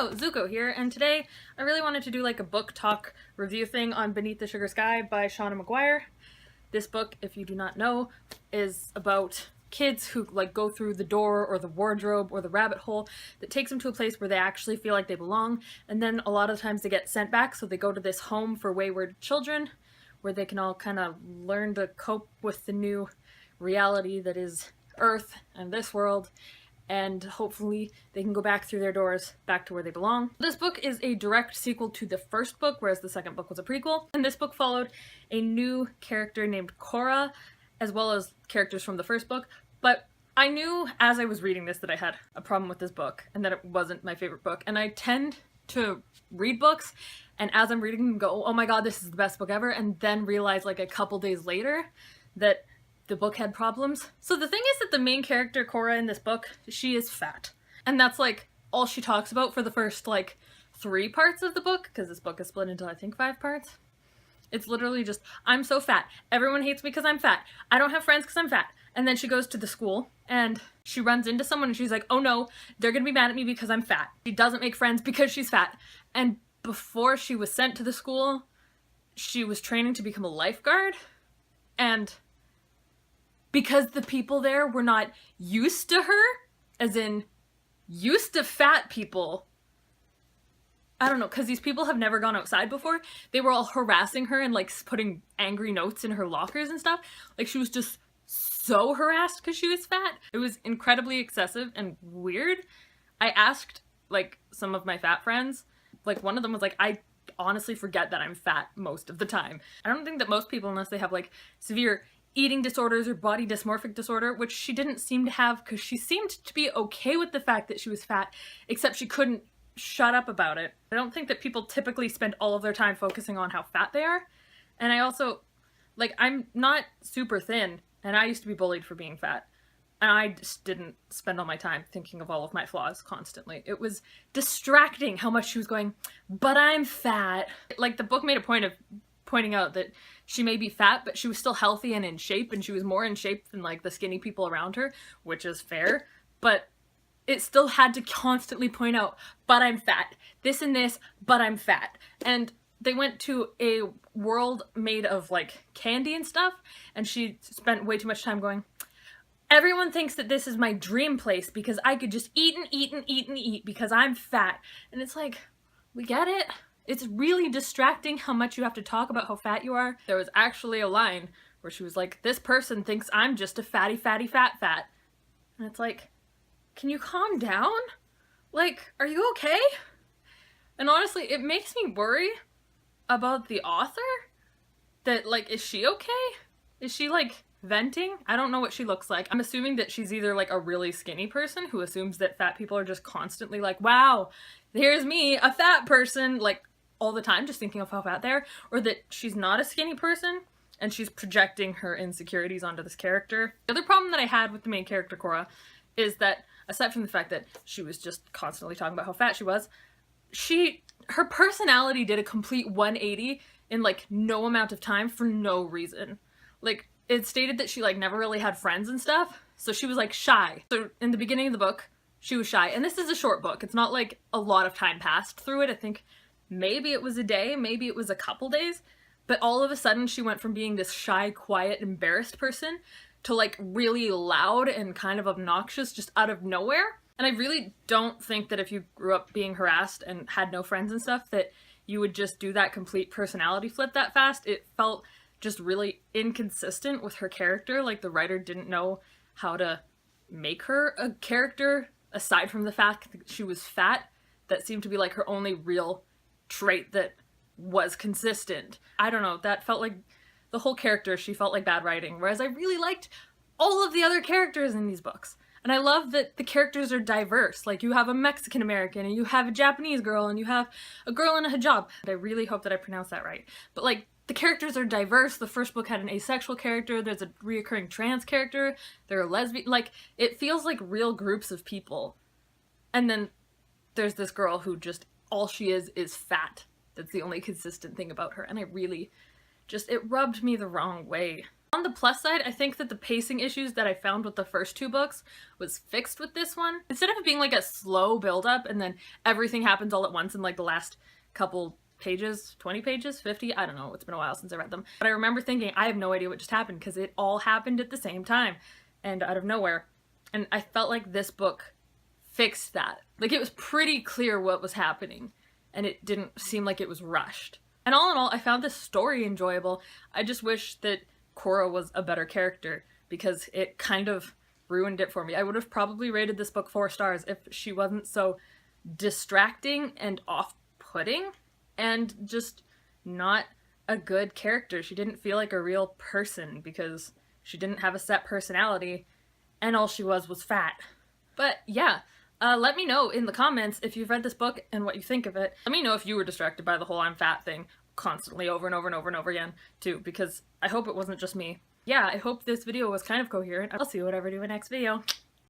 Hello, Zuko here, and today I really wanted to do like a book talk review thing on Beneath the Sugar Sky by Seanan McGuire. This book, if you do not know, is about kids who like go through the door or the wardrobe or the rabbit hole that takes them to a place where they actually feel like they belong, and then a lot of times they get sent back, so they go to this home for wayward children where they can all kind of learn to cope with the new reality that is Earth and this world, and hopefully they can go back through their doors back to where they belong. This book is a direct sequel to the first book, whereas the second book was a prequel, and this book followed a new character named Cora, as well as characters from the first book, but I knew as I was reading this that I had a problem with this book, and that it wasn't my favorite book, and I tend to read books, and as I'm reading them go, oh my god, this is the best book ever, and then realize like a couple days later that the book had problems. So the thing is that the main character, Cora, in this book, she is fat. And that's like all she talks about for the first like 3 parts of the book, because this book is split into I think 5 parts. It's literally just, I'm so fat. Everyone hates me because I'm fat. I don't have friends because I'm fat. And then she goes to the school and she runs into someone and she's like, oh no, they're gonna be mad at me because I'm fat. She doesn't make friends because she's fat. And before she was sent to the school, she was training to become a lifeguard. And because the people there were not used to her, as in used to fat people, I don't know, because these people have never gone outside before, they were all harassing her and like putting angry notes in her lockers and stuff. Like she was just so harassed because she was fat. It was incredibly excessive and weird. I asked like some of my fat friends, like one of them was like, I honestly forget that I'm fat most of the time. I don't think that most people, unless they have like severe eating disorders or body dysmorphic disorder, which she didn't seem to have because she seemed to be okay with the fact that she was fat, except she couldn't shut up about it. I don't think that people typically spend all of their time focusing on how fat they are. And I also, like, I'm not super thin, and I used to be bullied for being fat. And I just didn't spend all my time thinking of all of my flaws constantly. It was distracting how much she was going, but I'm fat. Like, the book made a point of pointing out that she may be fat, but she was still healthy and in shape, and she was more in shape than like the skinny people around her, which is fair, but it still had to constantly point out, but I'm fat, this and this, but I'm fat. And they went to a world made of like candy and stuff, and she spent way too much time going, everyone thinks that this is my dream place because I could just eat and eat and eat and eat because I'm fat. And it's like, we get it. It's really distracting how much you have to talk about how fat you are. There was actually a line where she was like, this person thinks I'm just a fatty, fatty, fat, fat. And it's like, can you calm down? Like, are you okay? And honestly, it makes me worry about the author. That, like, is she okay? Is she, like, venting? I don't know what she looks like. I'm assuming that she's either, like, a really skinny person who assumes that fat people are just constantly like, wow, here's me, a fat person, like, all the time, just thinking of how fat they are, or that she's not a skinny person and she's projecting her insecurities onto this character. The other problem that I had with the main character, Cora, is that aside from the fact that she was just constantly talking about how fat she was, her personality did a complete 180 in like no amount of time for no reason. Like, it stated that she like never really had friends and stuff, so she was like shy. So in the beginning of the book, she was shy, and this is a short book. It's not like a lot of time passed through it. I think maybe it was a day, maybe it was a couple days, but all of a sudden she went from being this shy, quiet, embarrassed person to like really loud and kind of obnoxious just out of nowhere. And I really don't think that if you grew up being harassed and had no friends and stuff that you would just do that complete personality flip that fast. It felt just really inconsistent with her character. Like, the writer didn't know how to make her a character aside from the fact that she was fat. That seemed to be like her only real trait that was consistent. I don't know, that felt like the whole character, she felt like bad writing, whereas I really liked all of the other characters in these books. And I love that the characters are diverse. Like, you have a Mexican American, and you have a Japanese girl, and you have a girl in a hijab. I really hope that I pronounced that right. But like, the characters are diverse. The first book had an asexual character, there's a reoccurring trans character, there are lesbian, like, it feels like real groups of people. And then there's this girl who just, all she is fat. That's the only consistent thing about her, and I really just, it rubbed me the wrong way. On the plus side, I think that the pacing issues that I found with the first two books was fixed with this one. Instead of it being like a slow build-up and then everything happens all at once in like the last couple pages, 20 pages, 50, I don't know, it's been a while since I read them. But I remember thinking, I have no idea what just happened because it all happened at the same time and out of nowhere. And I felt like this book fixed that. Like, it was pretty clear what was happening and it didn't seem like it was rushed. And all in all, I found this story enjoyable. I just wish that Cora was a better character because it kind of ruined it for me. I would have probably rated this book 4 stars if she wasn't so distracting and off-putting and just not a good character. She didn't feel like a real person because she didn't have a set personality and all she was fat. But yeah, let me know in the comments if you've read this book and what you think of it. Let me know if you were distracted by the whole I'm fat thing constantly over and over and over and over again too, because I hope it wasn't just me. Yeah, I hope this video was kind of coherent. I'll see you whatever I do in the next video.